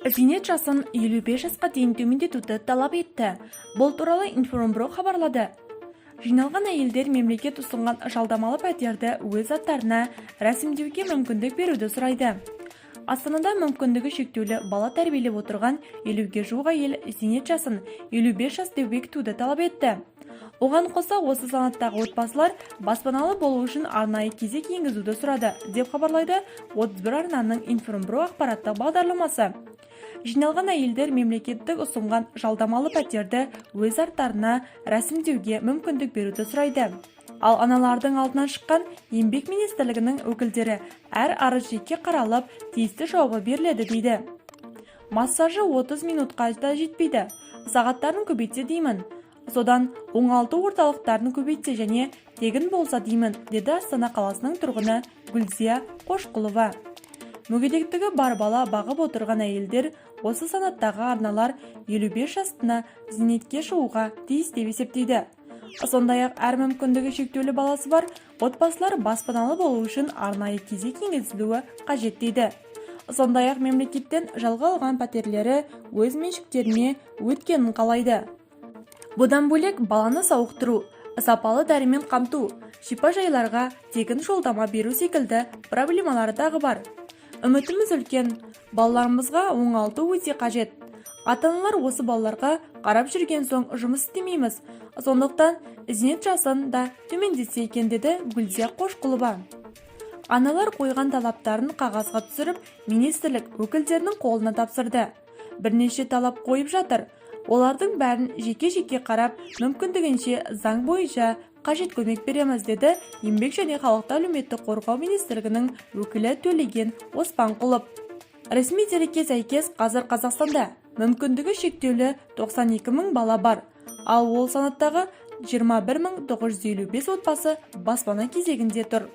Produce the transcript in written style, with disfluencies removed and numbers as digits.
Зейнет жасын 55 жасқа дейін төмендетуді талап етті. Бұл туралы Информбюро хабарлады. Жиналған әйелдер мемлекет ұсынған жалдамалы пәтерді өз аттарына рәсімдеуге мүмкіндік беруді сұрайды. Астанада мүмкіндігі шектеулі бала тәрбиелеп отырған 50-ге жуық әйел зейнет жасын 55 жас деуге бекітуді талап етті. Оған қоса осы санаттағы отбасылар баспаналы болу үшін арнайы кезек енгізуді сұрады, деп хабарлайды 31 арнаның Информбюро ақпараттық бағдарламасы. Жиналған әйелдер мемлекеттік ұсынған жалдамалы пәтерді өз аттарына рәсімдеуге мүмкіндік беруді сұрайды. Ал аналардың алдынан шыққан еңбек министрлігінің өкілдері әр арыз жеке қаралып, тиісті жауабы беріледі дейді. Массажы 30 минутқа да жетпейді. Сағаттарын көбейтсе деймін. Содан оңалту орталықтарын көбейтсе және тегін болса деймін, деді Астана қаласының тұрғыны Гүлзия Қошқұлова. Мүгедектігі бар бала бағып отырған әйелдер осы санаттағы арналар 55 жастына зейнетке шығуға тиіс деп есептейді. Сондай-ақ әр мүмкіндігі шектеулі баласы бар отбасылар баспаналы болу үшін арнайы кезек енгізілуі қажет дейді. Сондай-ақ мемлекеттен жалға алған пәтерлері өз меншіктеріне өткенін қалайды. Бұдан бөлек баланы сауықтыру, сапалы дәрімен қамту, шипажайларға тегін жолдама беру секілді проблемалары дағы бар. Үмітіміз үлкен, балаларымызға оңалту өте қажет. Ата-аналар осы балаларға қарап жүрген соң жұмыс істемейміз. Сондықтан зейнет жасын да төмендетсе екен, деді Гүлзия Қошқұлова. Аналар қойған талаптарын қағазға түсіріп, министрлік өкілдерінің қолына тапсырды. Бірнеше талап қойып жатыр. Олардың бәрін жеке-жеке қарап, мүмкіндігінше заң бойынша қажет көмек береміз, деді Еңбек және халықты әлеуметтік қорғау министрлігінің өкілі Төлеген Оспанқұлов. Ресми дерекке сәйкес қазір Қазақстанда мүмкіндігі шектеулі 92 мың бала бар, ал ол санаттағы 21 955 отбасы баспана кезегінде тұр.